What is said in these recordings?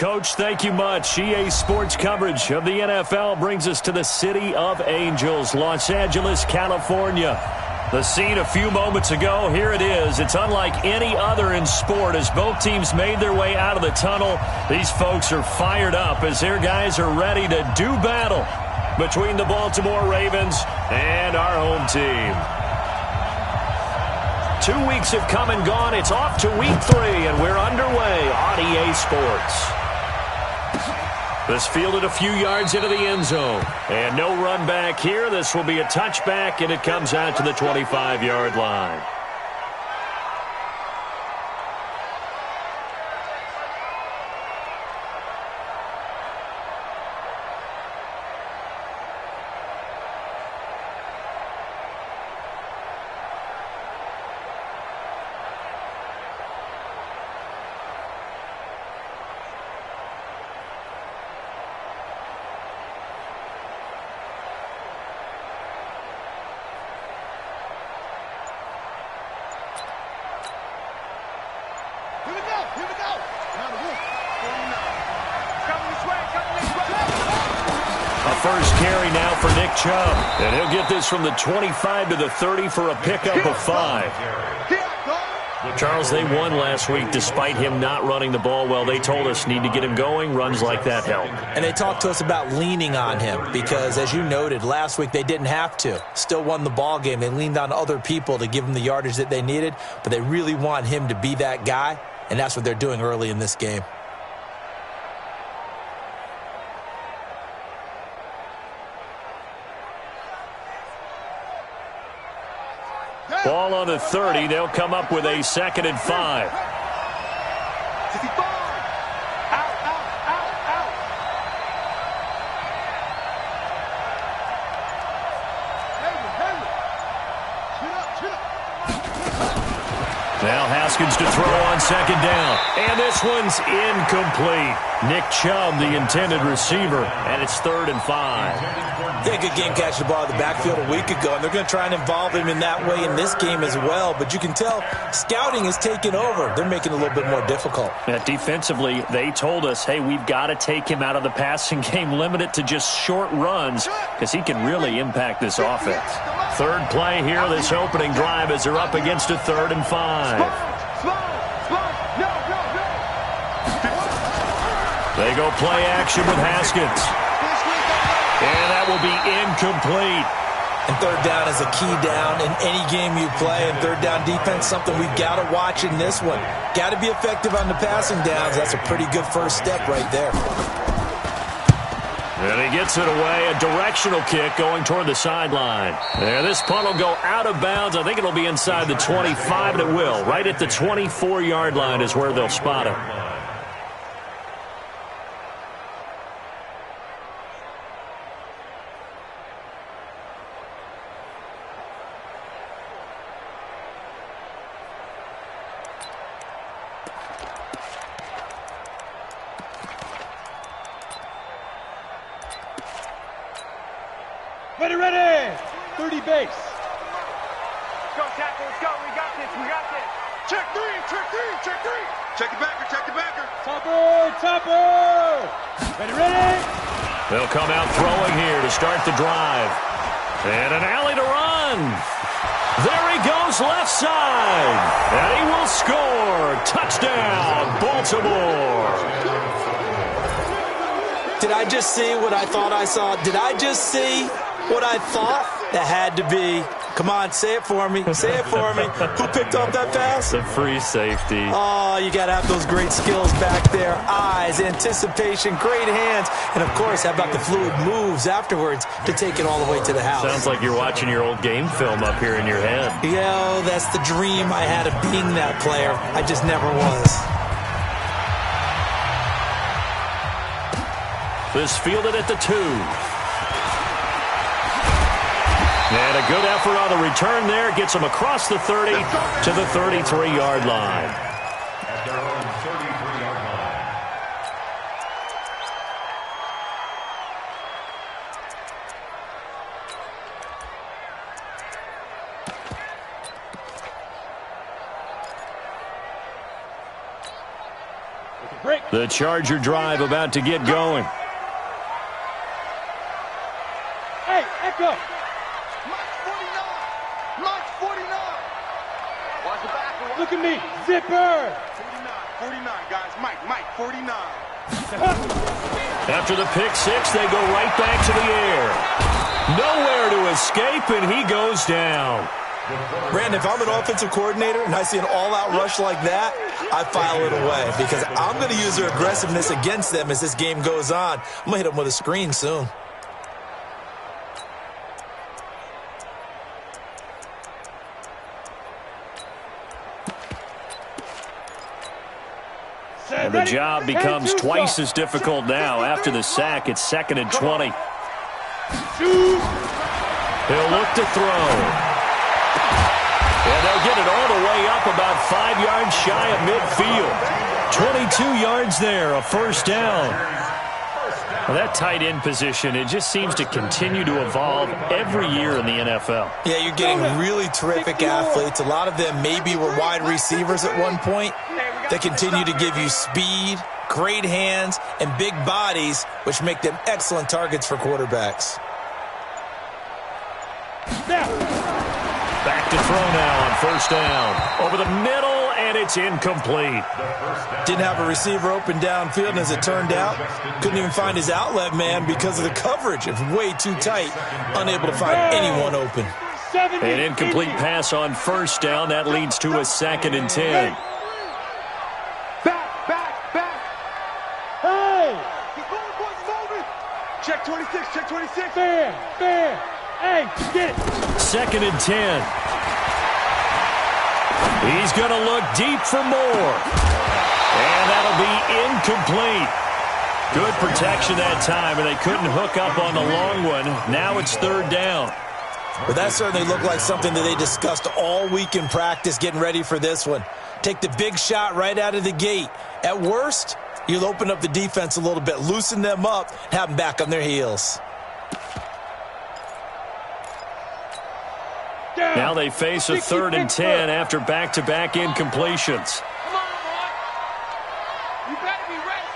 Coach, thank you much. EA Sports coverage of the NFL brings us to the City of Angels, Los Angeles, California. The scene a few moments ago, here it is. It's unlike any other in sport as both teams made their way out of the tunnel. These folks are fired up as their guys are ready to do battle between the Baltimore Ravens and our home team. 2 weeks have come and gone. It's off to week 3, and we're underway on EA Sports. This fielded a few yards into the end zone. And no run back here. This will be a touchback, and it comes out to the 25-yard line. First carry now for Nick Chubb. And he'll get this from the 25 to the 30 for a pickup of 5. Charles, they won last week despite him not running the ball well. They told us need to get him going. Runs like that help. And they talked to us about leaning on him because, as you noted, last week they didn't have to. Still won the ball game. They leaned on other people to give them the yardage that they needed, but they really want him to be that guy, and that's what they're doing early in this game. Ball on the 30. They'll come up with a 2nd and 5. Now Haskins to throw on 2nd down. And this one's incomplete. Nick Chubb, the intended receiver, and it's 3rd and 5. Yeah, good game catching the ball in the backfield a week ago, and they're going to try and involve him in that way in this game as well. But you can tell scouting is taking over. They're making it a little bit more difficult. Yeah, defensively, they told us, hey, we've got to take him out of the passing game, limit it to just short runs because he can really impact this offense. 3rd play here, this opening drive as they're up against a 3rd and 5. They go play action with Haskins. And that will be incomplete. And 3rd down is a key down in any game you play. And 3rd down defense, something we've got to watch in this one. Got to be effective on the passing downs. That's a pretty good first step right there. And he gets it away, a directional kick going toward the sideline. There, this punt will go out of bounds. I think it'll be inside the 25, and it will. Right at the 24-yard line is where they'll spot it. Ready! 30 base. Go, tackle, let's go. We got this. Check 3. Check the backer. Topper. Ready. They'll come out throwing here to start the drive. And an alley to run. There he goes, left side. And he will score. Touchdown, Baltimore. Did I just see what I thought I saw? Did I just see what I thought? That had to be. Come on, say it for me. Who picked off that pass? The free safety. Oh, you got to have those great skills back there. Eyes, anticipation, great hands. And, of course, how about the fluid moves afterwards to take it all the way to the house? Sounds like you're watching your old game film up here in your head. Yeah, that's the dream I had of being that player. I just never was. This fielded at the 2. And a good effort on the return there. Gets him across the 30 to the 33-yard line. At their own 33-yard line. The Charger drive about to get going. Hey, Echo. Mike 49. Mike 49. Watch the back. Look at me. Zipper. 49, guys. Mike 49. After the pick six, they go right back to the air. Nowhere to escape, and he goes down. Brandon, if I'm an offensive coordinator and I see an all-out rush like that, I file it away because I'm going to use their aggressiveness against them as this game goes on. I'm going to hit them with a screen soon. And the job becomes twice as difficult now. After the sack, it's 2nd and 20. He'll look to throw. And they'll get it all the way up about 5 yards shy of midfield. 22 yards there, a first down. Well, that tight end position, it just seems to continue to evolve every year in the NFL. Yeah, you're getting really terrific athletes. A lot of them maybe were wide receivers at one point. They continue to give you speed, great hands, and big bodies, which make them excellent targets for quarterbacks. Back to throw now on first down. Over the middle, and it's incomplete. Didn't have a receiver open downfield, and as it turned out, couldn't even find his outlet man because of the coverage. It was way too tight, unable to find anyone open. An incomplete pass on first down. That leads to a 2nd and 10. Back. Hey. Keep going, boys, moving. Check 26, check 26. Fair. Hey, get it. 2nd and 10. He's going to look deep for more. And that'll be incomplete. Good protection that time, and they couldn't hook up on the long one. Now it's 3rd down. But that certainly looked like something that they discussed all week in practice getting ready for this one. Take the big shot right out of the gate. At worst, you'll open up the defense a little bit, loosen them up, have them back on their heels. Now they face a 3rd and 10 after back-to-back incompletions. Come on, boy. You better be ready.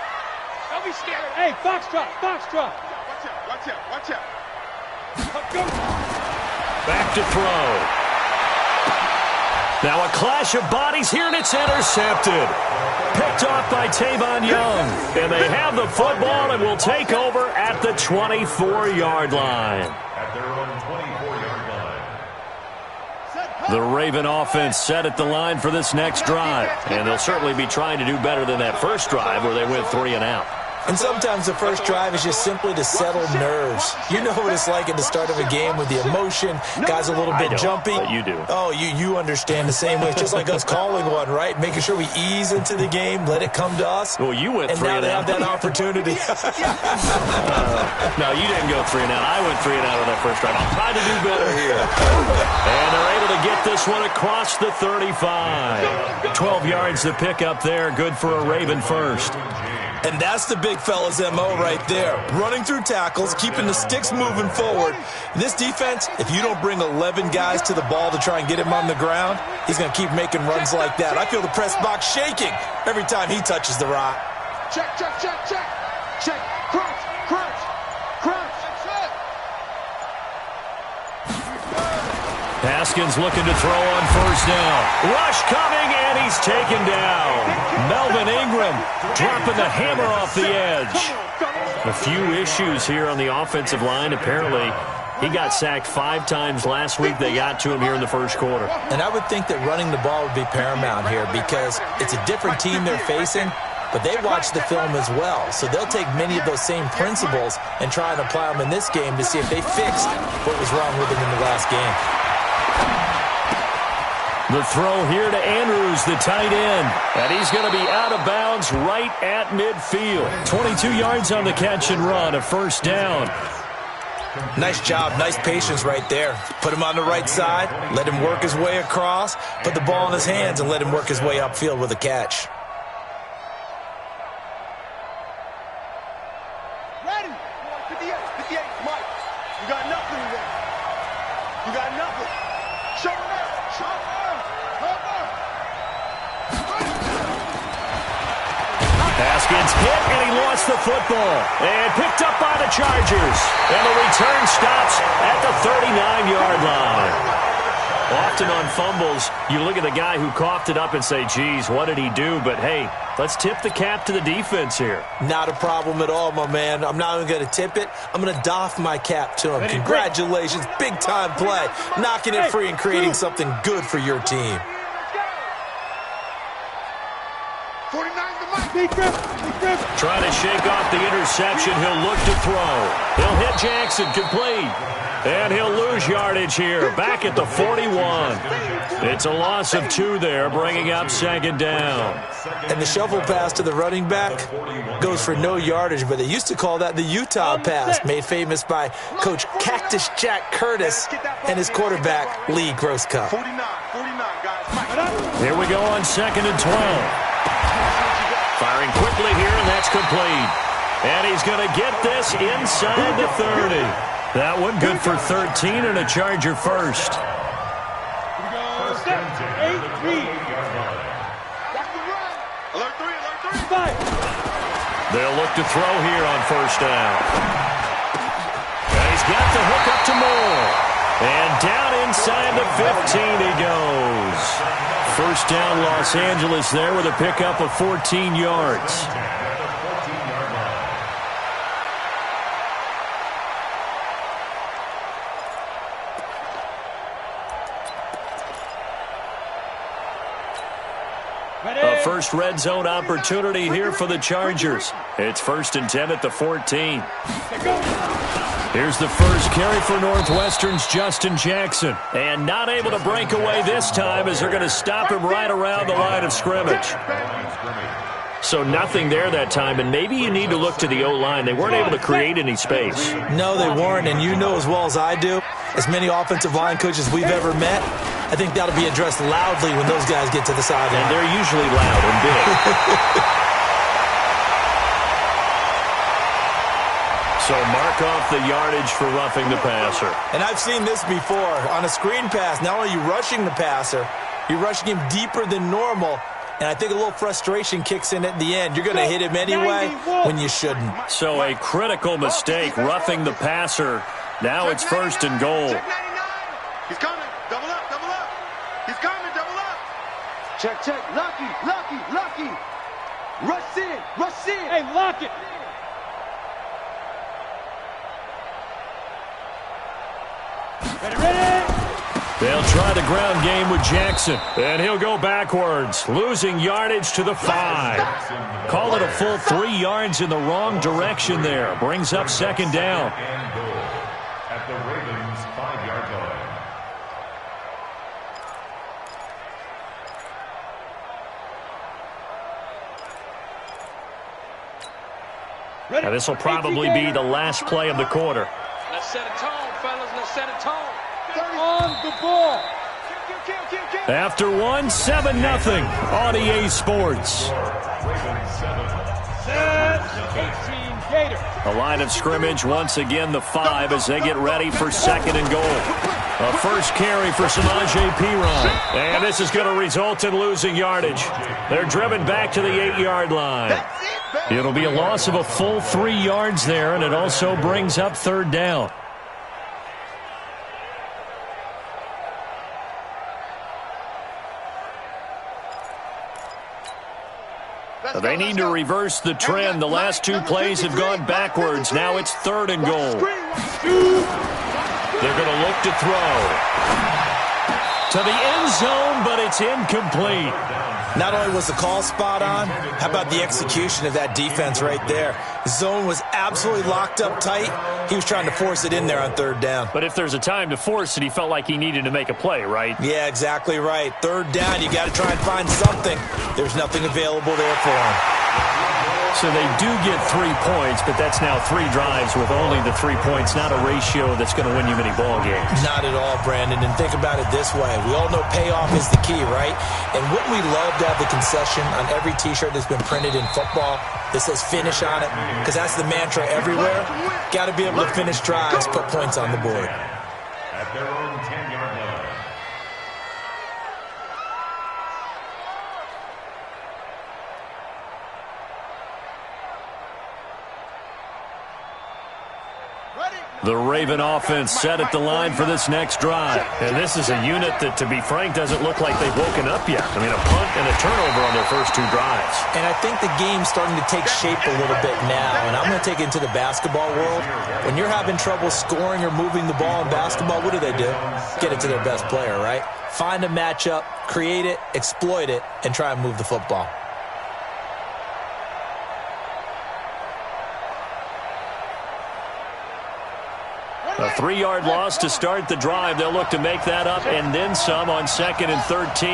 Don't be scared. Hey, Foxtrot. Watch out. Go. Back to throw. Now a clash of bodies here, and it's intercepted. Picked off by Tavon Young. And they have the football and will take over at the 24-yard line. At their own 24-yard line. The Raven offense set at the line for this next drive. And they'll certainly be trying to do better than that first drive where they went 3 and out. And sometimes the first drive is just simply to settle nerves. You know what it's like at the start of a game with the emotion. Guys a little bit jumpy. But you do. Oh, you understand the same way. It's just like us calling one, right? Making sure we ease into the game, let it come to us. Well, you went 3 and and now out. they have that opportunity. No, you didn't go 3 and out. I went 3 and out on that first drive. I'll try to do better here. And they're able to get this one across the 35. 12 yards to pick up there. Good for a Raven first. And that's the big fella's MO right there. Running through tackles, keeping the sticks moving forward. This defense, if you don't bring 11 guys to the ball to try and get him on the ground, he's going to keep making runs like that. I feel the press box shaking every time he touches the rock. Check. Crunch. Haskins looking to throw on first down. Rush coming, and he's taken down. Melvin Ingram dropping the hammer off the edge. A few issues here on the offensive line. Apparently, he got sacked 5 times last week. They got to him here in the first quarter. And I would think that running the ball would be paramount here because it's a different team they're facing, but they watch the film as well. So they'll take many of those same principles and try and apply them in this game to see if they fixed what was wrong with them in the last game. The throw here to Andrews, the tight end. And he's going to be out of bounds right at midfield. 22 yards on the catch and run, a first down. Nice job, nice patience right there. Put him on the right side, let him work his way across, put the ball in his hands, and let him work his way upfield with a catch. Ready. 58, Mike. You got nothing there. You got nothing. Show it up. Pass gets hit, and he lost the football. And picked up by the Chargers. And the return stops at the 39-yard line. Often on fumbles, you look at the guy who coughed it up and say, geez, what did he do? But, hey, let's tip the cap to the defense here. Not a problem at all, my man. I'm not even going to tip it. I'm going to doff my cap to him. Congratulations. Big-time play. Knocking it free and creating something good for your team. 49's the mic. Big grip. Trying to shake off the interception. He'll look to throw. He'll hit Jackson. Complete. And he'll lose yardage here, back at the 41. It's a loss of 2 there, bringing up second down. And the shovel pass to the running back goes for no yardage, but they used to call that the Utah pass, made famous by Coach Cactus Jack Curtis and his quarterback, Lee Grosscup. 49, guys. Here we go on 2nd and 12. Firing quickly here, and that's complete. And he's going to get this inside the 30. That one good for 13 and a Charger first. Alert 3, alert 3. They'll look to throw here on first down. And he's got the hook up to Moore. And down inside the 15 he goes. First down Los Angeles there with a pickup of 14 yards. A first red zone opportunity here for the Chargers. It's 1st and 10 at the 14. Here's the first carry for Northwestern's Justin Jackson. And not able to break away this time as they're going to stop him right around the line of scrimmage. So nothing there that time, and maybe you need to look to the O-line. They weren't able to create any space. No, they weren't, and you know as well as I do, as many offensive line coaches we've ever met, I think that'll be addressed loudly when those guys get to the sideline. And they're usually loud and big. So mark off the yardage for roughing the passer. And I've seen this before. On a screen pass, not only are you rushing the passer, you're rushing him deeper than normal. And I think a little frustration kicks in at the end. You're going to hit him anyway when you shouldn't. So a critical mistake, roughing the passer. Now it's 1st and goal. Check 99. He's coming. Double up. He's coming. Double up. Check. Lucky. Rush in. Hey, lock it. Ready. They'll try the ground game with Jackson. And he'll go backwards, losing yardage to the 5. Call it a full 3 yards in the wrong direction there. Brings up second down. At the Ravens' 5-yard line. Now, this will probably be the last play of the quarter. Let's set a tone, fellas. Let's set a tone. On the ball. After 1, 7-0 on EA Sports. Set. 18 Gator. A line of scrimmage, once again the 5 as they get ready for 2nd and goal. A first carry for Samaje Perine. And this is going to result in losing yardage. They're driven back to the 8-yard line. It'll be a loss of a full 3 yards there, and it also brings up 3rd down. They need to reverse the trend. The last 2 plays have gone backwards. Now it's 3rd and goal. They're going to look to throw. To the end zone, but it's incomplete. Not only was the call spot on, how about the execution of that defense right there? The zone was absolutely locked up tight. He was trying to force it in there on 3rd down. But if there's a time to force it, he felt like he needed to make a play, right? Yeah, exactly right. 3rd down, you got to try and find something. There's nothing available there for him. So they do get 3 points, but that's now 3 drives with only the 3 points, not a ratio that's going to win you many ball games. Not at all, Brandon. And think about it this way. We all know payoff is the key, right? And wouldn't we love to have the concession on every T-shirt that's been printed in football that says finish on it? Because that's the mantra everywhere. Got to be able to finish drives, put points on the board. At their own 10-yard line. The Raven offense set at the line for this next drive. And this is a unit that, to be frank, doesn't look like they've woken up yet. I mean, a punt and a turnover on their first 2 drives. And I think the game's starting to take shape a little bit now. And I'm going to take it into the basketball world. When you're having trouble scoring or moving the ball in basketball, what do? Get it to their best player, right? Find a matchup, create it, exploit it, and try and move the football. A 3-yard loss to start the drive. They'll look to make that up and then some on 2nd and 13.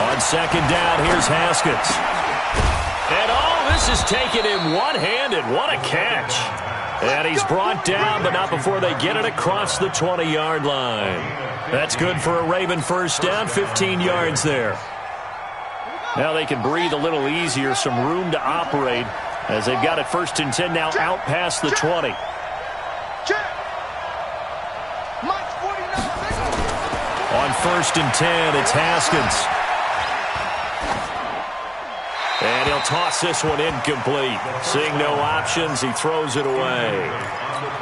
On 2nd down, here's Haskins. And this is taken in one-handed. What a catch. And he's brought down, but not before they get it across the 20-yard line. That's good for a Raven first down, 15 yards there. Now they can breathe a little easier, some room to operate as they've got it 1st and 10 now out past the 20. On 1st and 10, it's Haskins. And he'll toss this one incomplete. Seeing no options, he throws it away.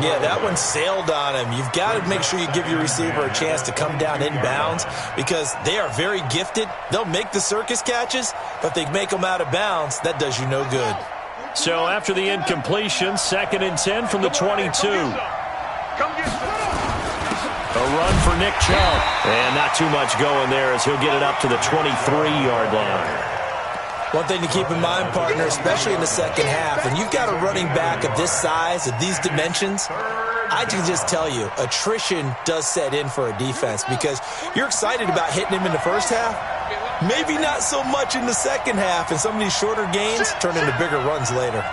Yeah, that one sailed on him. You've got to make sure you give your receiver a chance to come down inbounds because they are very gifted. They'll make the circus catches, but if they make them out of bounds, that does you no good. So after the incompletion, 2nd and 10 from the 22. A run for Nick Chubb. And not too much going there as he'll get it up to the 23-yard line. One thing to keep in mind, partner, especially in the second half, when you've got a running back of this size, of these dimensions, I can just tell you, attrition does set in for a defense because you're excited about hitting him in the first half. Maybe not so much in the second half, and some of these shorter gains turn into bigger runs later.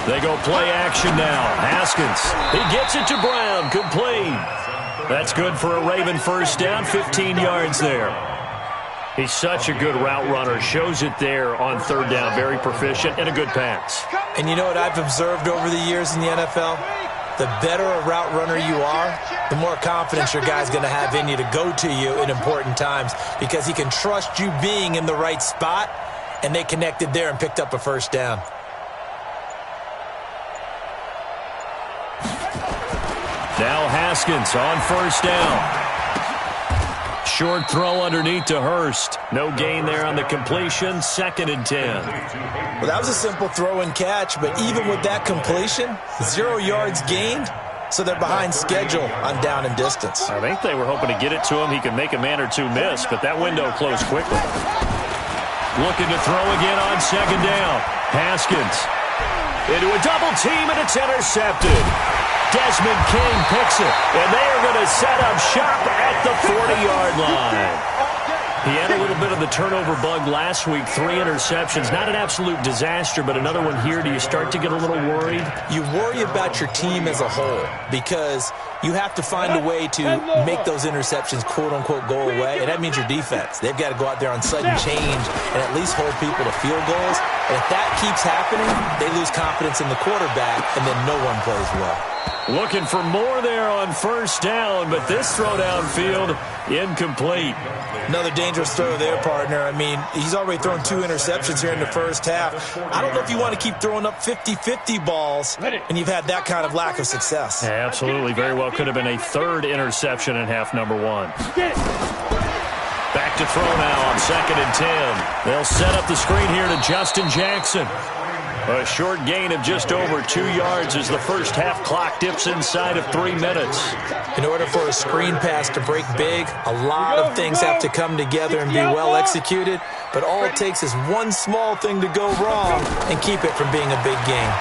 They go play action now. Haskins, he gets it to Brown, complete. That's good for a Raven first down, 15 yards there. He's such a good route runner. Shows it there on 3rd down. Very proficient and a good pass. And you know what I've observed over the years in the NFL? The better a route runner you are, the more confidence your guy's going to have in you to go to you in important times because he can trust you being in the right spot, and they connected there and picked up a first down. Now Haskins on 1st down. Short throw underneath to Hurst. No gain there on the completion. 2nd and 10. Well, that was a simple throw and catch, but even with that completion, 0 yards gained, so they're behind schedule on down and distance. I think they were hoping to get it to him. He could make a man or two miss, but that window closed quickly. Looking to throw again on 2nd down. Haskins into a double team, and it's intercepted. Desmond King picks it, and they are going to set up shop at the 40-yard line. He had a little bit of the turnover bug last week, 3 interceptions. Not an absolute disaster, but another one here. Do you start to get a little worried? You worry about your team as a whole because you have to find a way to make those interceptions, quote-unquote, go away, and that means your defense. They've got to go out there on sudden change and at least hold people to field goals. And if that keeps happening, they lose confidence in the quarterback, and then no one plays well. Looking for more there on 1st down, but this throw downfield, incomplete. Another dangerous throw there, partner. I mean, he's already thrown 2 interceptions here in the first half. I don't know if you want to keep throwing up 50-50 balls, and you've had that kind of lack of success. Yeah, absolutely. Very well could have been a 3rd interception in half number 1. Back to throw now on 2nd and 10. They'll set up the screen here to Justin Jackson. A short gain of just over 2 yards as the first half clock dips inside of 3 minutes. In order for a screen pass to break big, a lot of things have to come together and be well executed, but all it takes is one small thing to go wrong and keep it from being a big game.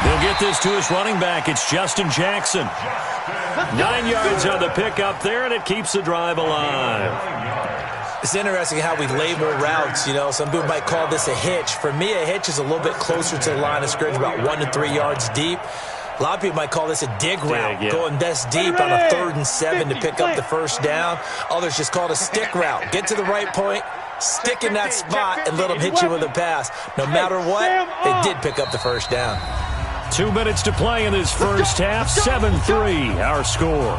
They'll get this to his running back. It's Justin Jackson. 9 yards on the pickup there, and it keeps the drive alive. It's interesting how we label routes. You know, some people might call this a hitch. For me, a hitch is a little bit closer to the line of scrimmage, about 1 to 3 yards deep. A lot of people might call this a dig route, going this deep on a 3rd and 7 to pick up the first down. Others just call it a stick route. Get to the right point, stick in that spot, and let them hit you with a pass. No matter what, they did pick up the first down. 2 minutes to play in this first half. 7-3, our score.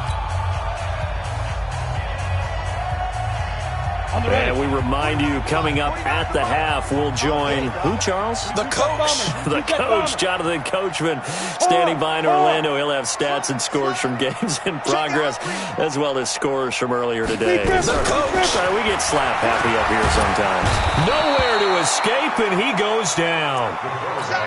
And we remind you, coming up at the half, we'll join who, Charles? The coach. The coach, Jonathan Coachman, standing by in Orlando. He'll have stats and scores from games in progress, as well as scores from earlier today. The coach. We get slap happy up here sometimes. Nowhere to escape, and he goes down.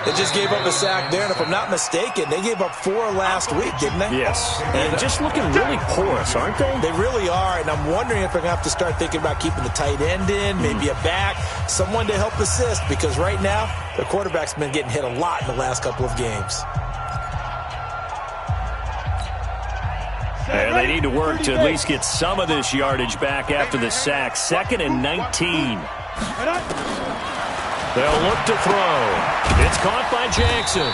They just gave up a sack there, and if I'm not mistaken, they gave up 4 last week, didn't they? Yes. And just looking really porous, aren't they? They really are, and I'm wondering if they're going to have to start thinking about keeping the tight end in, maybe a back, someone to help assist, because right now, their quarterback's been getting hit a lot in the last couple of games. And they need to work to at least get some of this yardage back after the sack. 2nd and 19. They'll look to throw. It's caught by Jackson.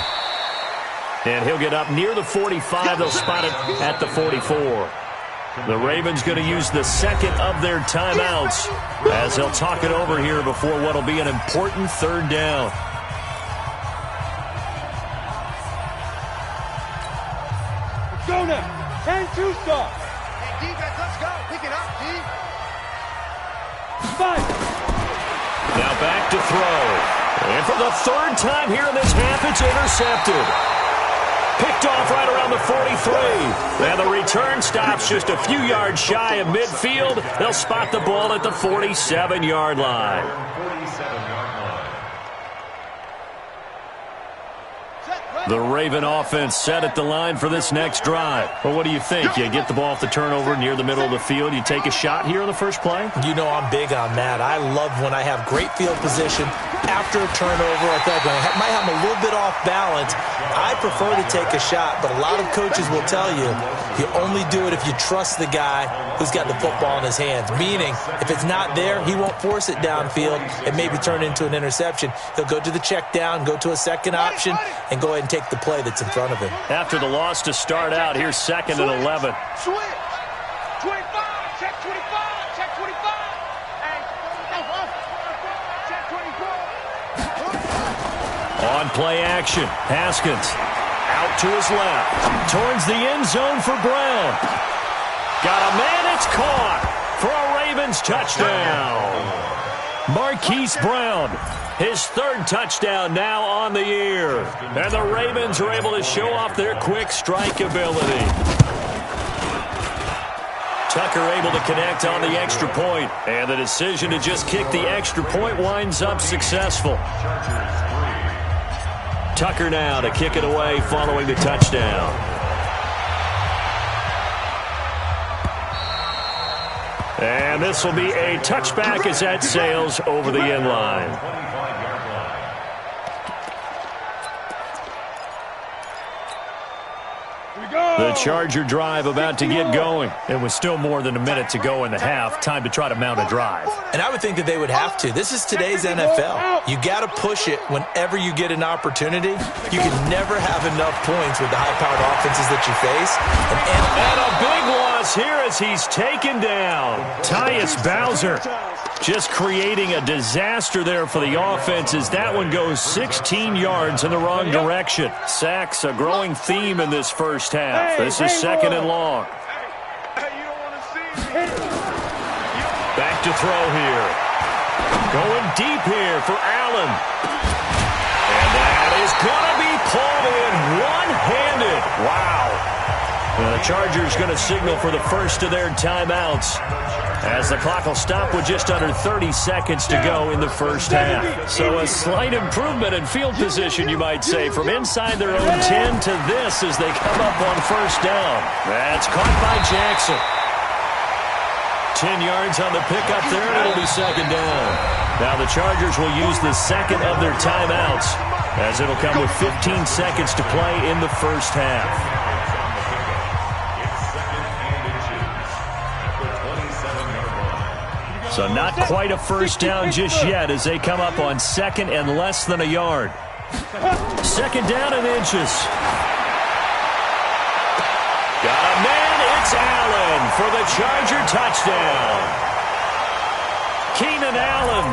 And he'll get up near the 45. They'll spot it at the 44. The Ravens going to use the second of their timeouts as they'll talk it over here before what will be an important 3rd down. Let's go now. And 2 stop. Hey, defense, let's go. Pick it up, D. 5. Now back to throw. And for the 3rd time here in this half, it's intercepted. Picked off right around the 43. And the return stops just a few yards shy of midfield. They'll spot the ball at the 47-yard line. 47-yard line. The Raven offense set at the line for this next drive. Well, what do you think? You get the ball off the turnover near the middle of the field. You take a shot here on the first play? You know I'm big on that. I love when I have great field position after a turnover. I feel like I might have a little bit off balance. I prefer to take a shot, but a lot of coaches will tell you only do it if you trust the guy who's got the football in his hands. Meaning, if it's not there, he won't force it downfield and maybe turn into an interception. He'll go to the check down, go to a second option, and go ahead and take the play that's in front of him. After the loss to start out, here's 2nd and 11. Switch. 25. Check 25. Check 25. Hey, check 24. On play action, Haskins out to his left, towards the end zone for Brown. Got a man, it's caught for a Ravens touchdown. Marquise Brown, his 3rd touchdown now on the year. And the Ravens are able to show off their quick strike ability. Tucker able to connect on the extra point, and the decision to just kick the extra point winds up successful. Tucker now to kick it away following the touchdown. And this will be a touchback as that sails over the end line. The Charger drive about to get going. It was still more than a minute to go in the half. Time to try to mount a drive. And I would think that they would have to. This is today's NFL. You got to push it whenever you get an opportunity. You can never have enough points with the high-powered offenses that you face. And a big loss here as he's taken down. Tyus Bowser just creating a disaster there for the offense as that one goes 16 yards in the wrong direction. Sacks a growing theme in this first half. This is 2nd and long. Back to throw here. Going deep here for Allen. And that is going to be pulled in one-handed. Wow. The Chargers going to signal for the first of their timeouts as the clock will stop with just under 30 seconds to go in the first half. So a slight improvement in field position, you might say, from inside their own 10 to this as they come up on first down. That's caught by Jackson. 10 yards on the pickup there, and it'll be 2nd down. Now the Chargers will use the second of their timeouts as it'll come with 15 seconds to play in the first half. So not quite a first down just yet as they come up on 2nd and less than a yard. 2nd down and inches. Got a man, it's Allen for the Charger touchdown. Keenan Allen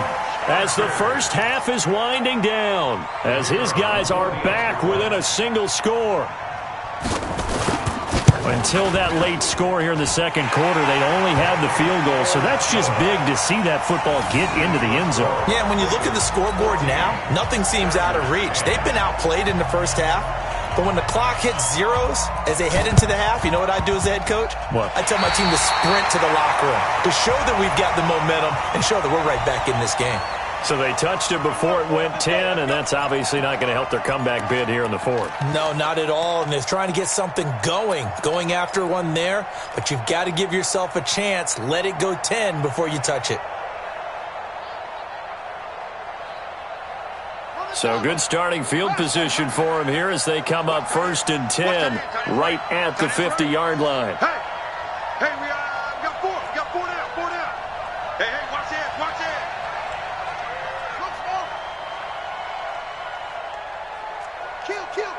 as the first half is winding down, as his guys are back within a single score. Until that late score here in the second quarter, they only had the field goal, so that's just big to see that football get into the end zone. Yeah, and when you look at the scoreboard now, nothing seems out of reach. They've been outplayed in the first half, but when the clock hits zeros as they head into the half, you know what I do as a head coach? What? I tell my team to sprint to the locker room to show that we've got the momentum and show that we're right back in this game. So they touched it before it went 10, and that's obviously not going to help their comeback bid here in the fourth. No, not at all, and they're trying to get something going after one there, but you've got to give yourself a chance. Let it go 10 before you touch it. So good starting field position for them here as they come up 1st and 10 right at the 50-yard line. Hey, we got four. We got four down. Hey, watch it.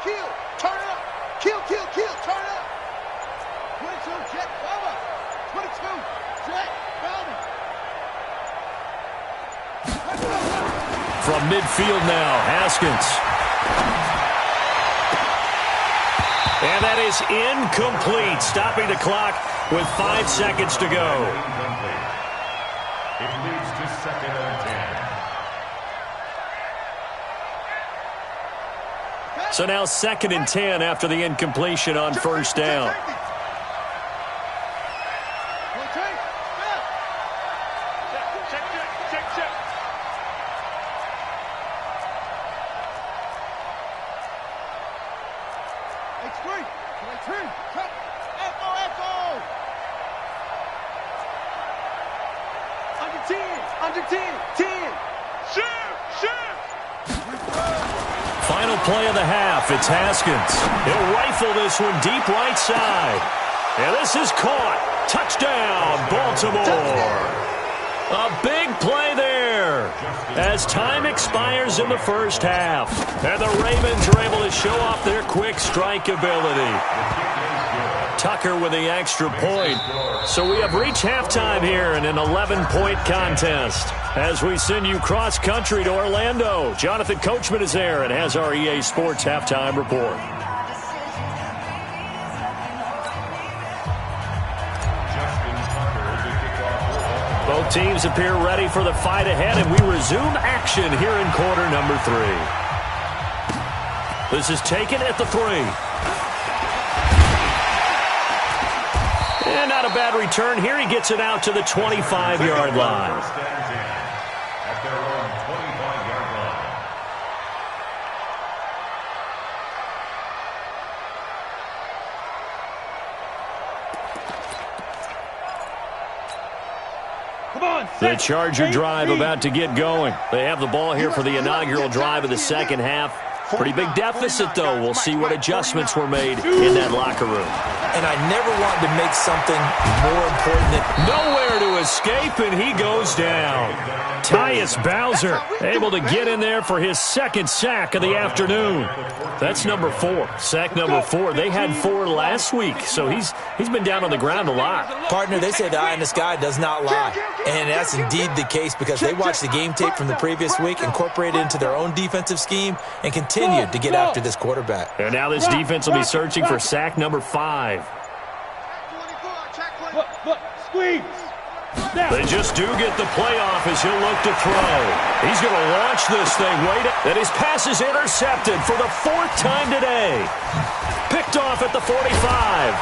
Kill. Turn it up. Kill. Turn it up. 22, Jet, cover. 22, Jet, cover. From midfield now, Haskins. And that is incomplete, stopping the clock with 5 seconds to go. It leads to 2nd and 10. So now 2nd and 10 after the incompletion on 1st down. Check. Under 10. Shift. Final play of the half. It's Haskins. He'll rifle this one deep right side. And this is caught. Touchdown, Baltimore. A big play there as time expires in the first half. And the Ravens are able to show off their quick strike ability. Tucker with the extra point. So we have reached halftime here in an 11-point contest. As we send you cross-country to Orlando, Jonathan Coachman is there and has our EA Sports halftime report. Both teams appear ready for the fight ahead, and we resume action here in quarter number 3. This is taken at the 3. And not a bad return here. He gets it out to the 25-yard line. Stands in at their own 25-yard line. Come on, The Charger drive about to get going. They have the ball here for the inaugural drive of the second half. Pretty big deficit, though. We'll see what adjustments were made in that locker room. And I never wanted to make something more important than... Nowhere to escape, and he goes down. Tyus Bowser able to get in there for his second sack of the afternoon. That's number 4. Sack number 4. They had 4 last week, so he's been down on the ground a lot. Partner, they say the eye in the sky does not lie. And that's indeed the case because they watched the game tape from the previous week, incorporated it into their own defensive scheme, and continued to get after this quarterback. And now this defense will be searching for sack number 5. Look, squeeze. They just do get the playoff as he'll look to throw. He's going to launch this thing. And his pass is intercepted for the 4th time today. Picked off at the 45.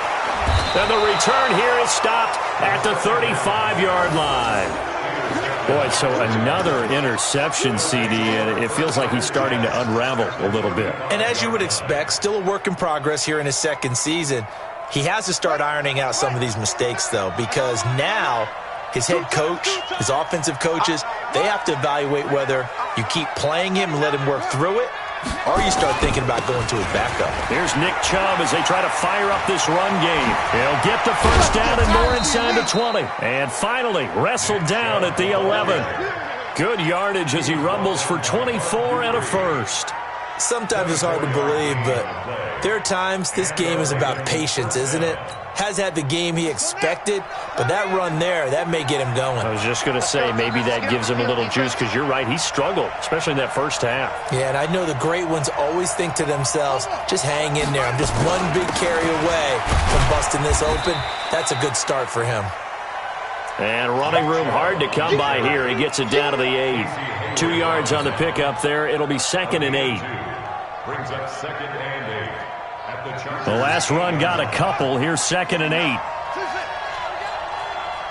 And the return here is stopped at the 35-yard line. Boy, so another interception, CD, and it feels like he's starting to unravel a little bit. And as you would expect, still a work in progress here in his second season. He has to start ironing out some of these mistakes, though, because now his head coach, his offensive coaches, they have to evaluate whether you keep playing him and let him work through it, or you start thinking about going to his backup. Here's Nick Chubb as they try to fire up this run game. He'll get the first down and more inside the 20. And finally, wrestled down at the 11. Good yardage as he rumbles for 24 and a first. Sometimes it's hard to believe, but there are times this game is about patience, isn't it? Has had the game he expected, but that run there, that may get him going. I was just going to say, maybe that gives him a little juice, because you're right, he struggled, especially in that first half. Yeah, and I know the great ones always think to themselves, just hang in there. I'm just one big carry away from busting this open. That's a good start for him. And running room hard to come by here. He gets it down to the 8. 2 yards on the pickup there. It'll be 2nd and 8. Brings up 2nd and 8. At the Chargers. The last run got a couple. Here's 2nd and 8.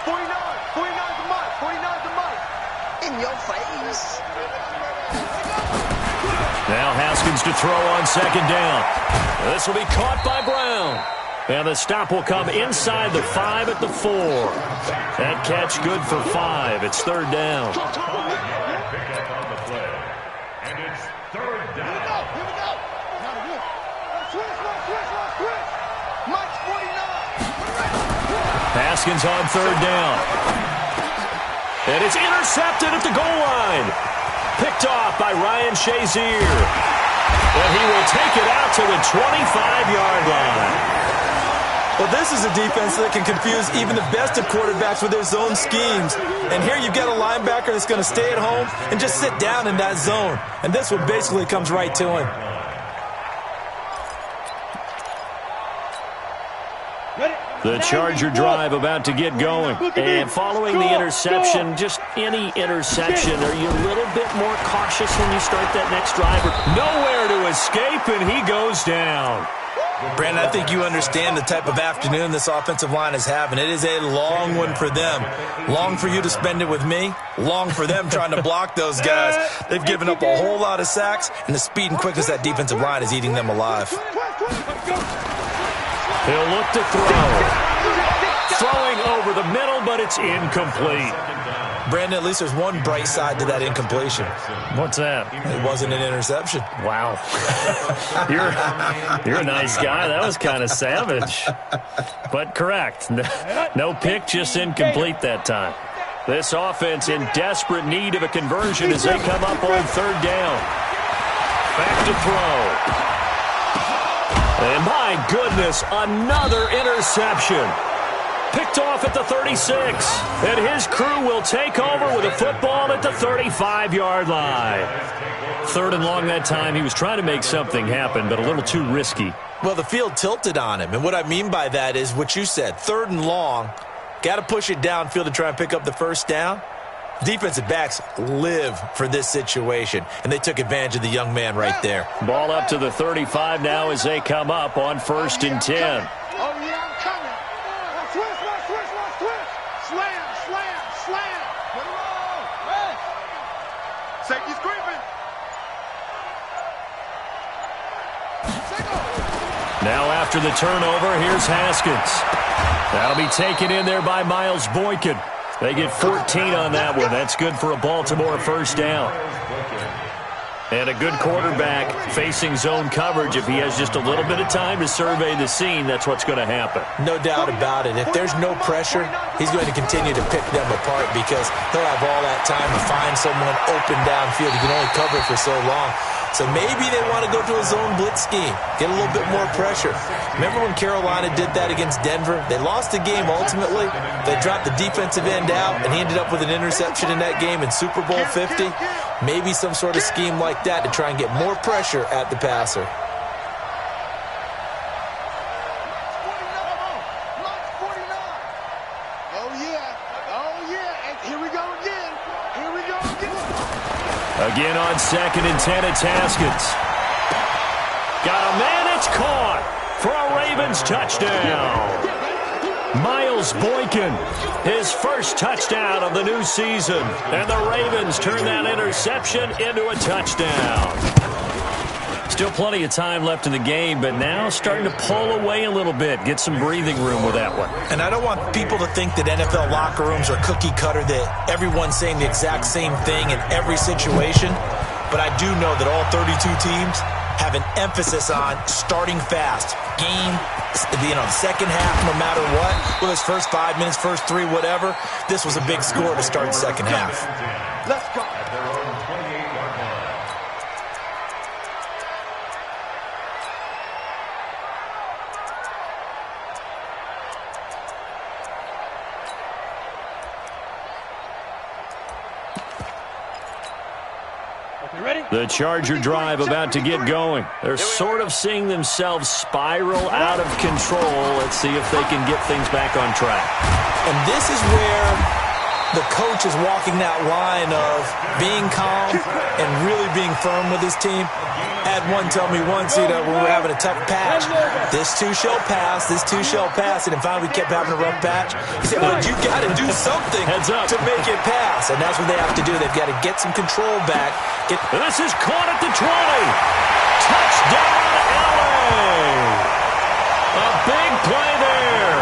49 the mic. 49 the mic. In your face. Now Haskins to throw on 2nd down. This will be caught by Brown. And the stop will come inside the 5 at the 4. That catch good for 5. It's 3rd down. Pick up on the play. And it's 3rd down. Here we go. Switch. Mike's 49. Haskins on 3rd down. And it's intercepted at the goal line. Picked off by Ryan Shazier. And he will take it out to the 25-yard line. Well, this is a defense that can confuse even the best of quarterbacks with their zone schemes. And here you've got a linebacker that's going to stay at home and just sit down in that zone. And this one basically comes right to him. The Charger drive about to get going. And following the interception, just any interception, are you a little bit more cautious when you start that next drive? Nowhere to escape, and he goes down. Brandon, I think you understand the type of afternoon this offensive line is having. It is a long one for them. Long for you to spend it with me. Long for them trying to block those guys. They've given up a whole lot of sacks, and the speed and quickness of that defensive line is eating them alive. He'll look to throw. Throwing over the middle, but it's incomplete. Brandon, at least there's one bright side to that incompletion. What's that? It wasn't an interception. Wow. You're a nice guy. That was kind of savage. But correct. No pick, just incomplete that time. This offense in desperate need of a conversion as they come up on 3rd down. Back to throw. And my goodness, another interception. Picked off at the 36. And his crew will take over with a football at the 35-yard line. 3rd and long that time. He was trying to make something happen, but a little too risky. Well, the field tilted on him. And what I mean by that is what you said. 3rd and long. Got to push it downfield to try and pick up the first down. Defensive backs live for this situation, and they took advantage of the young man right there. Ball up to the 35 now as they come up on 1st and 10. Oh, yeah, I'm coming. Switch. Slam. Put him on. Safety's creeping. Now after the turnover, here's Haskins. That'll be taken in there by Miles Boykin. They get 14 on that one. That's good for a Baltimore first down. And a good quarterback facing zone coverage. If he has just a little bit of time to survey the scene, that's what's going to happen. No doubt about it. If there's no pressure, he's going to continue to pick them apart because he'll have all that time to find someone open downfield. He can only cover for so long. So maybe they want to go to a zone blitz scheme, get a little bit more pressure. Remember when Carolina did that against Denver? They lost the game ultimately. They dropped the defensive end out, and he ended up with an interception in that game in Super Bowl 50. Maybe some sort of scheme like that to try and get more pressure at the passer. Again on 2nd and 10, it's Haskins. Got a man, it's caught for a Ravens touchdown. Miles Boykin, his first touchdown of the new season. And the Ravens turn that interception into a touchdown. Still plenty of time left in the game, but now starting to pull away a little bit, get some breathing room with that one. And I don't want people to think that NFL locker rooms are cookie cutter, that everyone's saying the exact same thing in every situation. But I do know that all 32 teams have an emphasis on starting fast. Game, second half, no matter what. Whether it's first 5 minutes, first 3, whatever. This was a big score to start the second half. Let's go. The Charger drive about to get going. They're sort of seeing themselves spiral out of control. Let's see if they can get things back on track. And this is where the coach is walking that line of being calm and really being firm with his team. Had one tell me once, when we were having a tough patch, this too shall pass, this too shall pass, and then finally we kept having a rough patch. He said, well, you got to do something to make it pass, and that's what they have to do. They've got to get some control back. This is caught at the 20. Touchdown, LA! A big play there.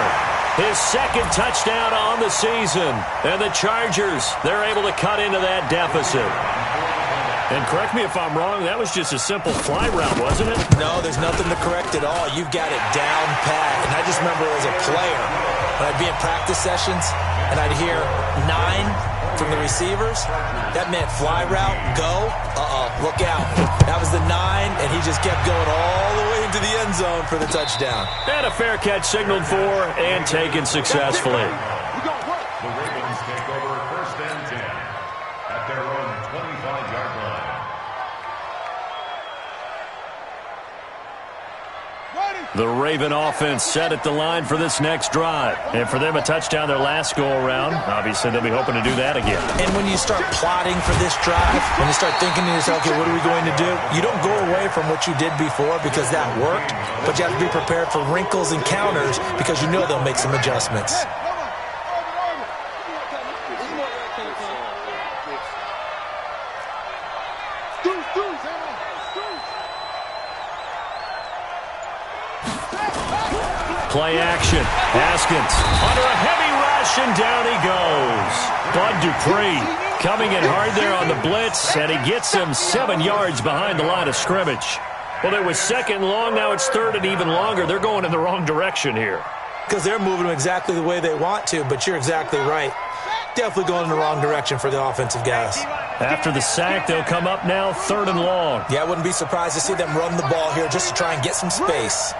His second touchdown on the season. And the Chargers, they're able to cut into that deficit. And correct me if I'm wrong, that was just a simple fly route, wasn't it? No, there's nothing to correct at all. You've got it down pat. And I just remember as a player, when I'd be in practice sessions, and I'd hear 9 from the receivers, that meant fly route, go, look out. That was the 9, and he just kept going all the way into the end zone for the touchdown. And a fair catch signaled for and taken successfully. The Ravens take over 1st and 10 at their own 25-yard line. The Raven offense set at the line for this next drive. And for them, a touchdown their last go-around. Obviously, they'll be hoping to do that again. And when you start plotting for this drive, when you start thinking to yourself, okay, what are we going to do? You don't go away from what you did before because that worked, but you have to be prepared for wrinkles and counters because you know they'll make some adjustments. Play action. Haskins under a heavy rush, and down he goes. Bud Dupree coming in hard there on the blitz, and he gets him 7 yards behind the line of scrimmage. Well, it was 2nd and long. Now it's 3rd and even longer. They're going in the wrong direction here. Because they're moving them exactly the way they want to, but you're exactly right. Definitely going in the wrong direction for the offensive guys. After the sack, they'll come up now 3rd and long. Yeah, I wouldn't be surprised to see them run the ball here just to try and get some space.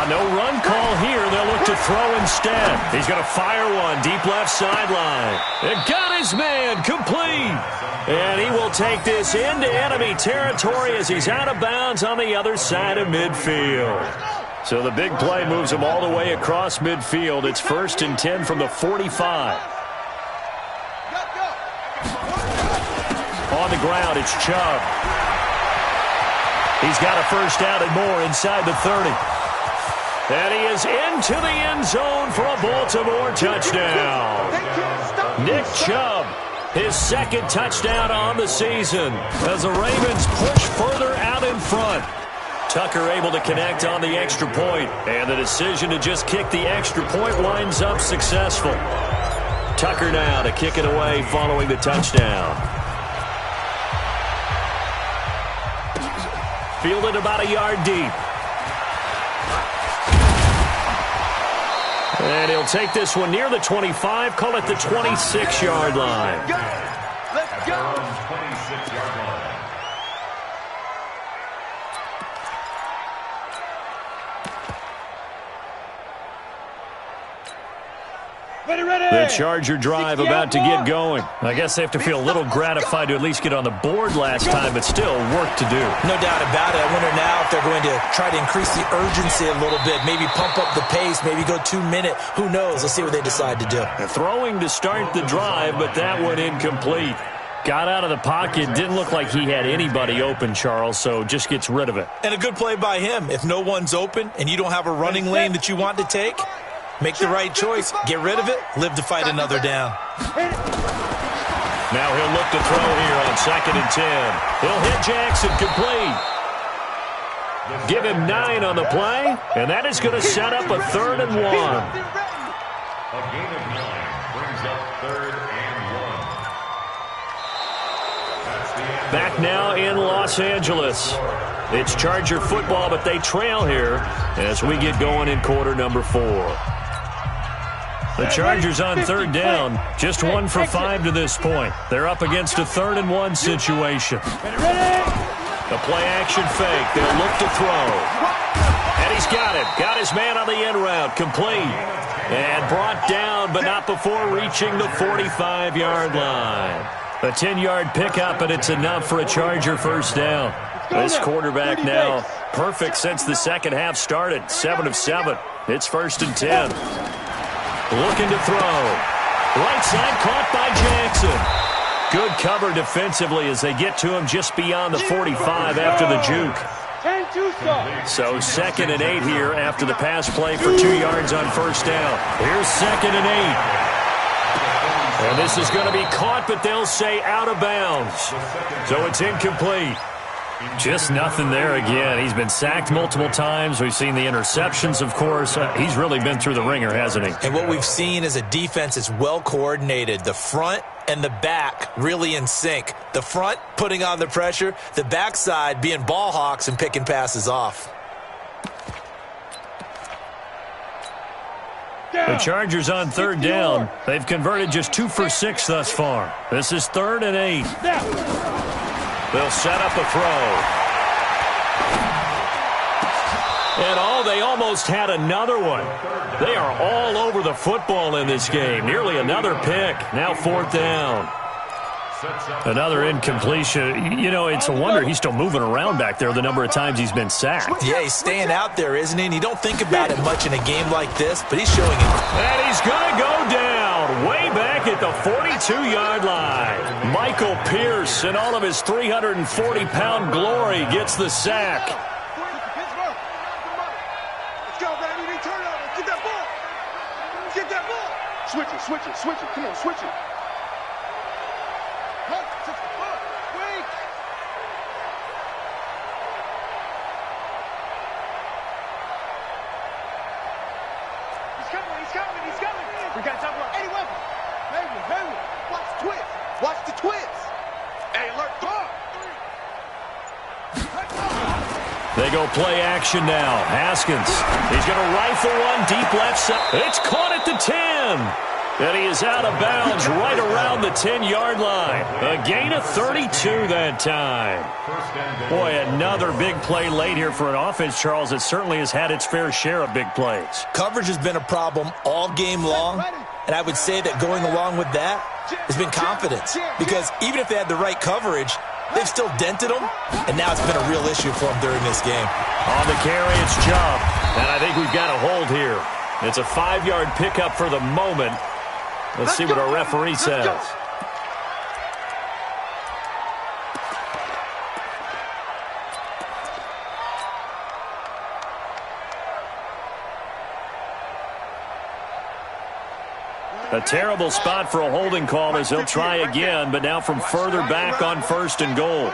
No run call here. They'll look to throw instead. He's going to fire one deep left sideline. It got his man complete. And he will take this into enemy territory as he's out of bounds on the other side of midfield. So the big play moves him all the way across midfield. It's 1st and 10 from the 45. On the ground, it's Chubb. He's got a first down and more inside the 30. And he is into the end zone for a Baltimore touchdown. Nick Chubb, his 2nd touchdown on the season as the Ravens push further out in front. Tucker able to connect on the extra point, and the decision to just kick the extra point winds up successful. Tucker now to kick it away following the touchdown. Fielded about a yard deep. And he'll take this one near the 25, call it the 26-yard line. Let's go. 26-yard line. The Charger drive about to get going. I guess they have to feel a little gratified to at least get on the board last time, but still work to do. No doubt about it. I wonder now if they're going to try to increase the urgency a little bit, maybe pump up the pace, maybe go 2-minute. Who knows? Let's see what they decide to do. Throwing to start the drive, but that one incomplete. Got out of the pocket. Didn't look like he had anybody open, Charles, so just gets rid of it. And a good play by him. If no one's open and you don't have a running lane that you want to take, make the right choice, get rid of it, live to fight another down. Now he'll look to throw here on 2nd and 10. He'll hit Jackson complete. Give him 9 on the play, and that is going to set up a 3rd and 1. A gain of 9 brings up 3rd and 1. That's the end. Back now in Los Angeles. It's Charger football, but they trail here as we get going in quarter number 4. The Chargers on 3rd down, just 1 for 5 to this point. They're up against a 3rd and 1 situation. The play action fake. They'll look to throw. And he's got him. Got his man on the end route. Complete. And brought down, but not before reaching the 45-yard line. A 10-yard pickup, and it's enough for a Charger first down. This quarterback now perfect since the second half started. 7 of 7. It's 1st and 10. Looking to throw. Right side caught by Jackson. Good cover defensively as they get to him just beyond the 45 after the juke. So 2nd and 8 here after the pass play for 2 yards on first down. Here's 2nd and 8. And this is going to be caught, but they'll say out of bounds. So it's incomplete. Just nothing there again. He's been sacked multiple times. We've seen the interceptions, of course. He's really been through the ringer, hasn't he? And what we've seen is a defense that's well coordinated. The front and the back really in sync. The front putting on the pressure, the backside being ball hawks and picking passes off. The Chargers on 3rd down. They've converted just 2 for 6 thus far. This is 3rd and 8. They'll set up a throw. And they almost had another one. They are all over the football in this game. Nearly another pick. Now 4th down. Another incompletion. You know, it's a wonder he's still moving around back there the number of times he's been sacked. Yeah, he's staying out there, isn't he? And you don't think about it much in a game like this, but he's showing it. And he's going to go down way back at the 42-yard line. Michael Pierce, in all of his 340-pound glory, gets the sack. Let's go, baby. They turn over. Get that ball. Get that ball. Switch it, switch it, switch it. Come on, switch it. Wait. He's coming, he's coming, he's coming. We got time for any weapon. Baby. Watch the twist. Watch the twist. Hey, alert, throw. They go play action now. Haskins. He's going to rifle one deep left side. It's caught at the 10. And he is out of bounds right around the 10-yard line. A gain of 32 that time. Boy, another big play late here for an offense, Charles, that certainly has had its fair share of big plays. Coverage has been a problem all game long, and I would say that going along with that has been confidence. Because even if they had the right coverage, they've still dented them, and now it's been a real issue for them during this game. On the carry, it's Chubb. And I think we've got a hold here. It's a 5-yard pickup for the moment. Let's see what our referee says. A terrible spot for a holding call as he'll try again, but now from further back on 1st and goal.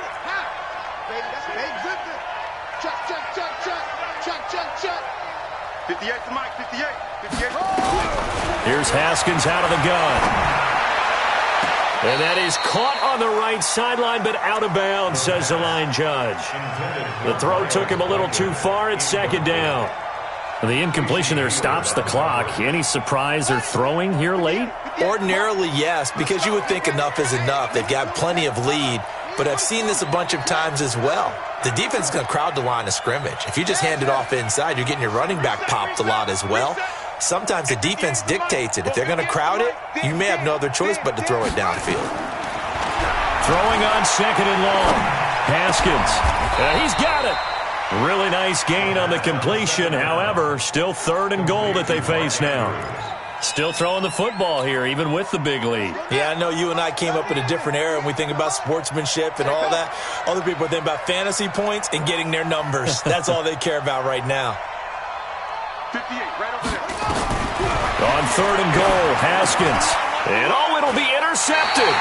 Check. 58 to Mike, 58. Here's Haskins out of the gun. And that is caught on the right sideline, but out of bounds, says the line judge. The throw took him a little too far. It's 2nd down. The incompletion there stops the clock. Any surprise they're throwing here late? Ordinarily, yes, because you would think enough is enough. They've got plenty of lead, but I've seen this a bunch of times as well. The defense is going to crowd the line of scrimmage. If you just hand it off inside, you're getting your running back popped a lot as well. Sometimes the defense dictates it. If they're going to crowd it, you may have no other choice but to throw it downfield. Throwing on 2nd and long. Haskins. He's got it. Really nice gain on the completion. However, still 3rd and goal that they face now. Still throwing the football here, even with the big lead. Yeah, I know you and I came up in a different era, and we think about sportsmanship and all that. Other people think about fantasy points and getting their numbers. That's all they care about right now. 58, right over there. On 3rd and goal, Haskins. And it'll be intercepted.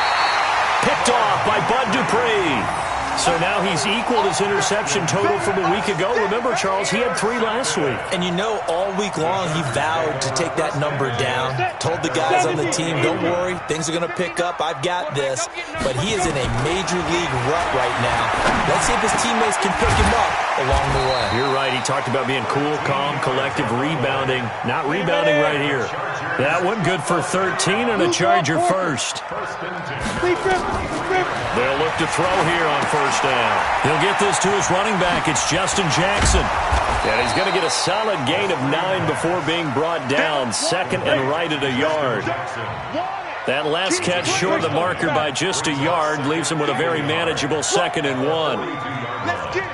Picked off by Bud Dupree. So now he's equaled his interception total from a week ago. Remember, Charles, he had 3 last week. And you know, all week long he vowed to take that number down. Told the guys on the team, don't worry, things are going to pick up. I've got this. But he is in a major league rut right now. Let's see if his teammates can pick him up along the way. You're right. He talked about being cool, calm, collective, rebounding. Not rebounding right here. That one good for 13 and a Charger first. They'll look to throw here on 1st first down. He'll get this to his running back. It's Justin Jackson. And he's going to get a solid gain of 9 before being brought down. Second and right at a yard. That last catch short of the marker by just a yard leaves him with a very manageable 2nd and 1. Let's get it.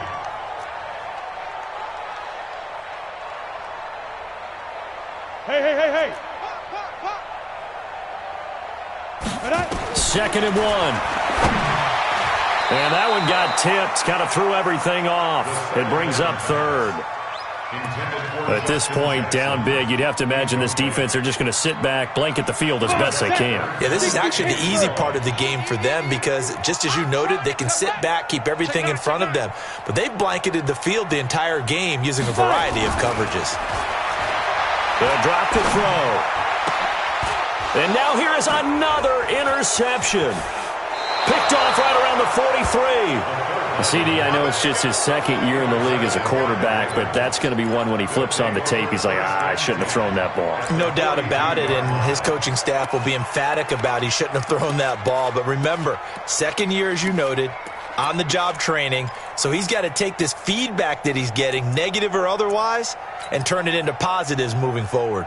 Hey. 2nd and 1. And that one got tipped. Kind of threw everything off. It brings up 3rd. At this point, down big, you'd have to imagine this defense, they're just going to sit back, blanket the field as best they can. Yeah, this is actually the easy part of the game for them because, just as you noted, they can sit back, keep everything in front of them. But they've blanketed the field the entire game using a variety of coverages. They'll drop to throw. And now here is another interception. Picked off right around the 43. CD, I know it's just his 2nd year in the league as a quarterback, but that's going to be one when he flips on the tape. He's like, I shouldn't have thrown that ball. No doubt about it, and his coaching staff will be emphatic about he shouldn't have thrown that ball. But remember, 2nd year, as you noted, on-the-job training, so he's got to take this feedback that he's getting, negative or otherwise, and turn it into positives moving forward.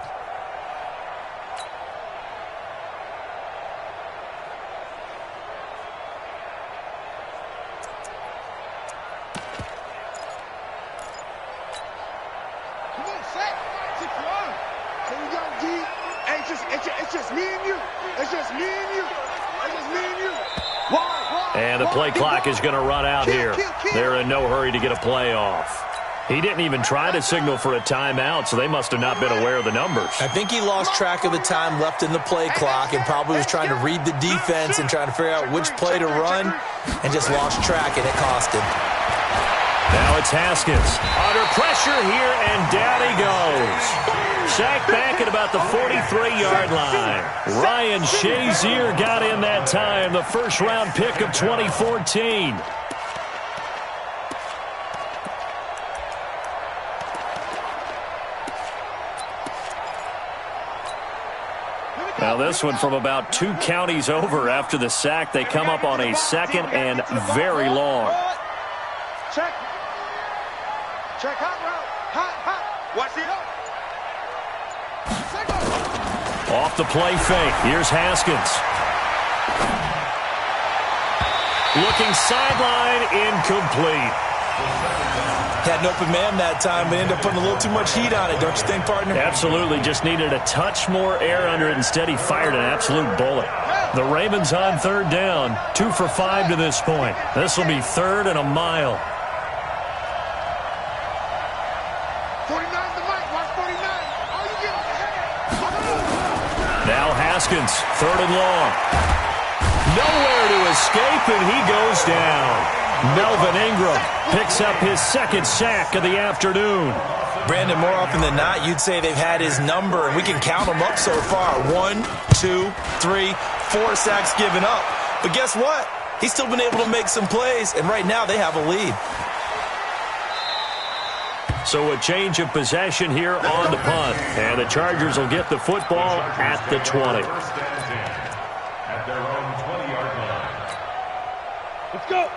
And the play clock is going to run out here. They're in no hurry to get a play off. He didn't even try to signal for a timeout, so they must have not been aware of the numbers. I think he lost track of the time left in the play clock and probably was trying to read the defense and trying to figure out which play to run and just lost track, and it cost him. Now it's Haskins. Under pressure here, and down he goes. Sacked back at about the 43-yard line. Ryan Shazier got in that time, the first-round pick of 2014. Now this one from about 2 counties over after the sack. They come up on a 2nd and very long. Check hot route. Hot. Watch it. Off the play fake. Here's Haskins. Looking sideline, incomplete. Had an open man that time, but ended up putting a little too much heat on it, don't you think, partner? Absolutely. Just needed a touch more air under it. Instead, he fired an absolute bullet. The Ravens on 3rd down. 2 for 5 to this point. This will be 3rd and a mile. 49 the mic. Watch 49. Oh, you get Now Haskins, 3rd and long. Nowhere to escape, and he goes down. Melvin Ingram picks up his 2nd sack of the afternoon. Brandon, more often than not, you'd say they've had his number, and we can count them up so far. 1, 2, 3, 4 sacks given up. But guess what? He's still been able to make some plays, and right now they have a lead. So a change of possession here on the punt. And the Chargers will get the football at the 20.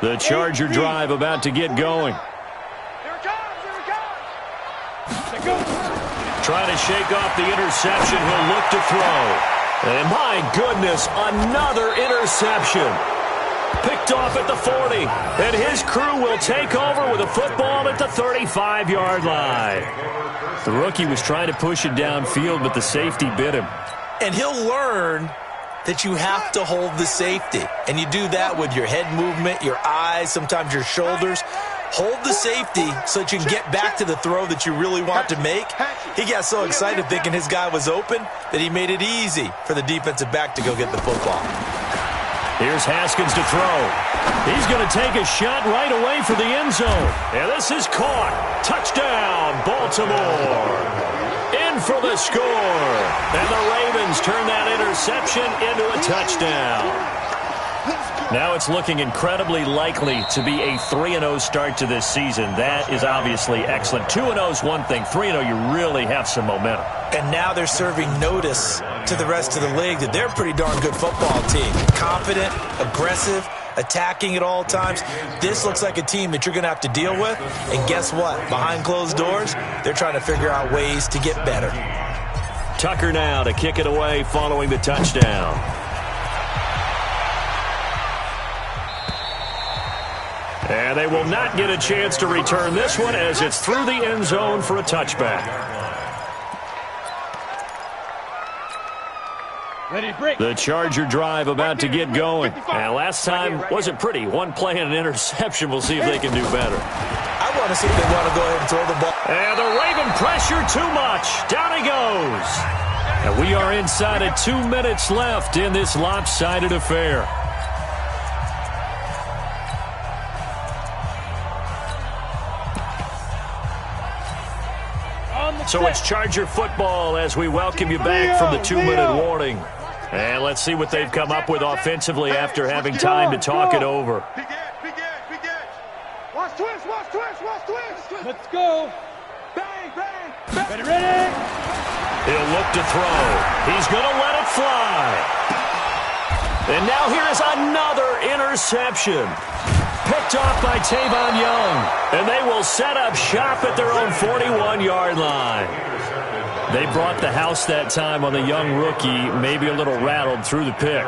The Charger drive about to get going. Here it comes. Trying to shake off the interception. He'll look to throw. And my goodness, another interception. Picked off at the 40. And his crew will take over with a football at the 35-yard line. The rookie was trying to push it downfield, but the safety bit him. And he'll learn that you have to hold the safety. And you do that with your head movement, your eyes, sometimes your shoulders. Hold the safety so that you can get back to the throw that you really want to make. He got so excited thinking his guy was open that he made it easy for the defensive back to go get the football. Here's Haskins to throw. He's going to take a shot right away for the end zone. And this is caught. Touchdown, Baltimore. In for the score. And the Ravens turn that interception into a touchdown. Now it's looking incredibly likely to be a 3-0 start to this season. That is obviously excellent. 2-0 is one thing. 3-0, you really have some momentum. And now they're serving notice to the rest of the league that they're a pretty darn good football team. Confident, aggressive, attacking at all times. This looks like a team that you're going to have to deal with. And guess what? Behind closed doors, they're trying to figure out ways to get better. Tucker now to kick it away following the touchdown. And they will not get a chance to return this one as it's through the end zone for a touchback. The Charger drive about to get going. And last time wasn't pretty. One play and an interception. We'll see if they can do better. I want to see if they want to go ahead and throw the ball. And the Raven pressure too much. Down he goes. And we are inside of 2 minutes left in this lopsided affair. So it's Charger football as we welcome you back from the 2-minute warning. And let's see what they've come up with offensively after having time to talk it over. Watch twist, watch twist, watch twist. Let's go. Bang, bang, bang. Ready? He'll look to throw. He's going to let it fly. And now here is another interception. Picked off by Tavon Young. And they will set up shop at their own 41-yard line. They brought the house that time on the young rookie, maybe a little rattled through the pick.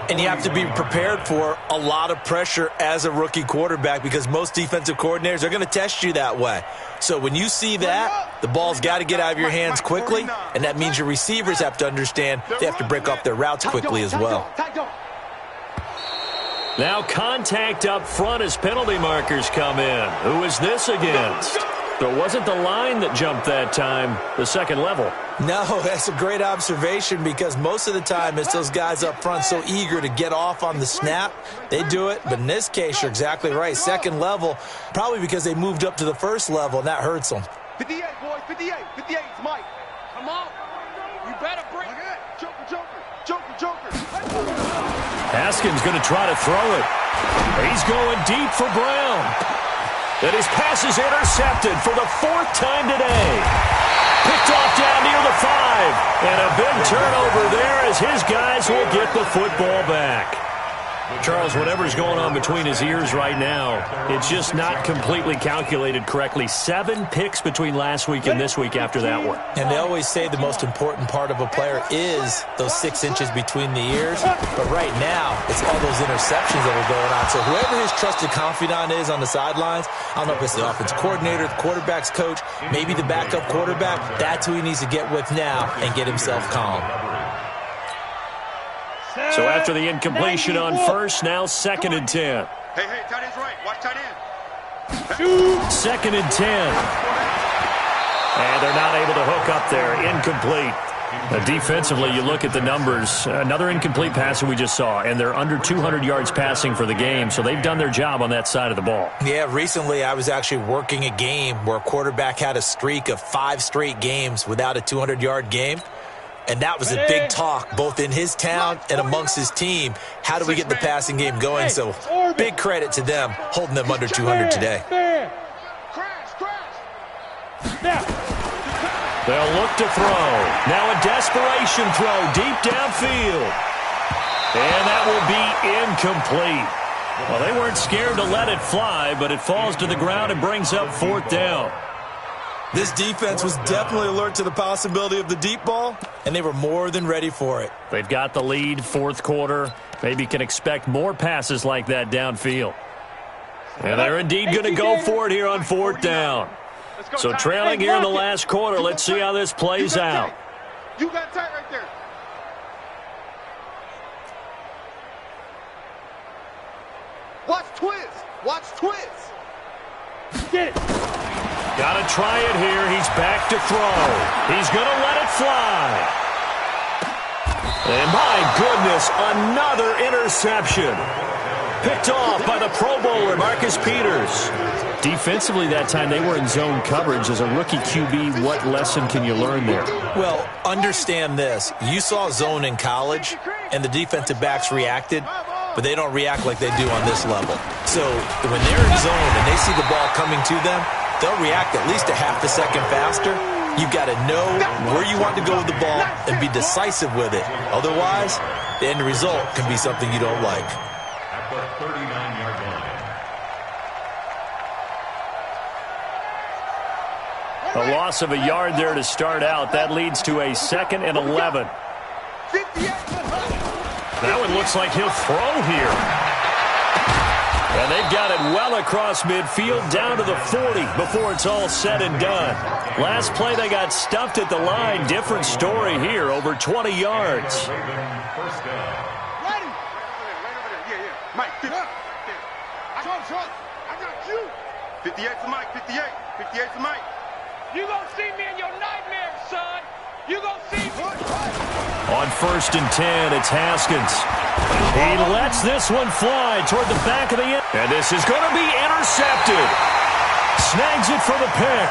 And you have to be prepared for a lot of pressure as a rookie quarterback because most defensive coordinators are going to test you that way. So when you see that, the ball's got to get out of your hands quickly, and that means your receivers have to understand they have to break off their routes quickly as well. Now contact up front as penalty markers come in. Who is this against? So it wasn't the line that jumped that time, the second level. No, that's a great observation because most of the time it's those guys up front so eager to get off on the snap. They do it, but in this case, you're exactly right. Second level, probably because they moved up to the first level, and that hurts them. 58, boys, 58. 58 is Mike. Come on. You better bring it. Joker. Haskins going to try to throw it. He's going deep for Brown. And his pass is intercepted for the 4th time today. Picked off down near the 5. And a big turnover there as his guys will get the football back. Charles, whatever's going on between his ears right now, it's just not completely calculated correctly. 7 picks between last week and this week after that one. And they always say the most important part of a player is those 6 inches between the ears. But right now, it's all those interceptions that are going on. So whoever his trusted confidant is on the sidelines, I don't know if it's the offense coordinator, the quarterback's coach, maybe the backup quarterback, that's who he needs to get with now and get himself calm. So after the incompletion on first, now 2nd and 10. Hey, tight end's right. Watch tight end. 2nd and 10. And they're not able to hook up there. Incomplete. Defensively, you look at the numbers. Another incomplete pass that we just saw, and they're under 200 yards passing for the game, so they've done their job on that side of the ball. Yeah, recently I was actually working a game where a quarterback had a streak of 5 straight games without a 200-yard game. And that was a big talk, both in his town and amongst his team. How do we get the passing game going? So big credit to them, holding them under 200 today. They'll look to throw. Now a desperation throw deep downfield. And that will be incomplete. Well, they weren't scared to let it fly, but it falls to the ground and brings up 4th down. This defense was definitely alert to the possibility of the deep ball, and they were more than ready for it. They've got the lead, 4th quarter. Maybe can expect more passes like that downfield. And they're indeed going to go for it here on 4th down. So trailing here in the last quarter, let's see how this plays out. You got tight right there. Watch twist. Get it. Got to try it here. He's back to throw. He's going to let it fly. And my goodness, another interception. Picked off by the Pro Bowler, Marcus Peters. Defensively that time, they were in zone coverage. As a rookie QB, what lesson can you learn there? Well, understand this. You saw zone in college, and the defensive backs reacted, but they don't react like they do on this level. So when they're in zone and they see the ball coming to them, they'll react at least a half a second faster. You've got to know where you want to go with the ball and be decisive with it. Otherwise, the end result can be something you don't like. the 39-yard line. A loss of a yard there to start out. That leads to a 2nd and 11. That one looks like he'll throw here. And they've got it well across midfield down to the 40 before it's all said and done. Last play they got stuffed at the line. Different story here, over 20 yards. First down. Ready? Yeah. Mike, 50. Short. I got you. 58 to Mike, 58. 58 to Mike. You gonna see me in your nightmares, son. You gonna see me. On 1st and 10, it's Haskins. He lets this one fly toward the back of the end. And this is going to be intercepted. Snags it for the pick.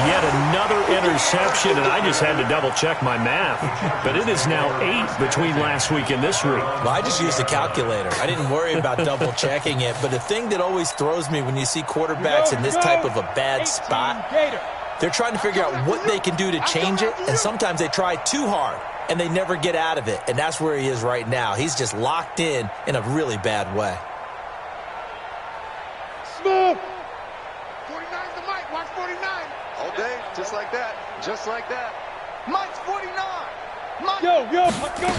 Yet another interception, and I just had to double-check my math. But it is now 8 between last week and this week. Well, I just used a calculator. I didn't worry about double-checking it. But the thing that always throws me when you see quarterbacks in this type of a bad spot, they're trying to figure out what they can do to change it, and sometimes they try too hard, and they never get out of it, and that's where he is right now. He's just locked in a really bad way. Smooth. 49's the Mike. Watch 49. All day, just like that. Just like that. Mike's 49. Mike. Yo, let's go.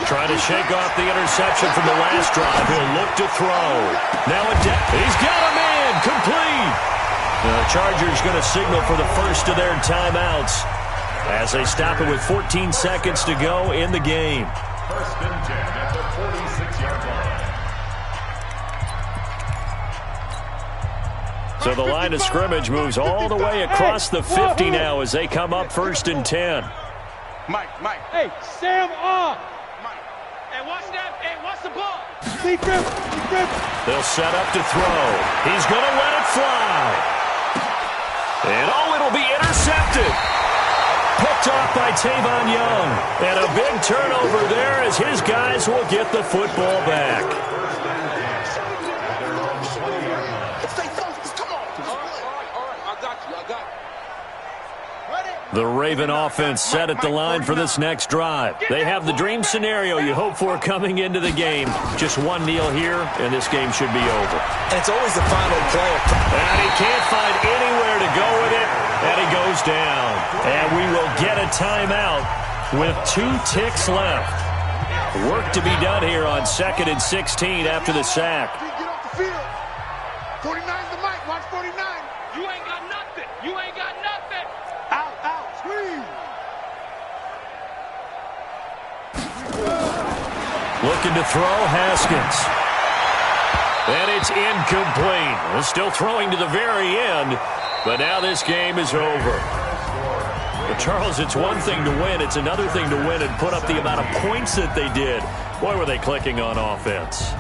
Trying to shake off the interception from the last drive. He'll look to throw. Now he's got a man. Complete. The Chargers going to signal for the first of their timeouts as they stop it with 14 seconds to go in the game. 1st and 10 at the 46-yard line. So the line of scrimmage moves all the way across the 50 now as they come up 1st and 10. Mike. Hey, Sam off. Mike. Hey, watch that. Hey, watch the ball. Defense. They'll set up to throw. He's going to let it fly. And it'll be intercepted. Picked off by Tavon Young. And a big turnover there as his guys will get the football back. The Raven offense set at the line for this next drive. They have the dream scenario you hope for coming into the game. Just one kneel here, and this game should be over. And it's always the final play. And he can't find anywhere to go with it, and he goes down. And we will get a timeout with 2 ticks left. Work to be done here on 2nd and 16 after the sack. Get off the field. 49's the Mike. Watch 49. You ain't got nothing. You ain't got nothing. Out. Squeeze. Looking to throw, Haskins. And it's incomplete. We're still throwing to the very end, but now this game is over. But Charles, it's one thing to win. It's another thing to win and put up the amount of points that they did. Boy, were they clicking on offense.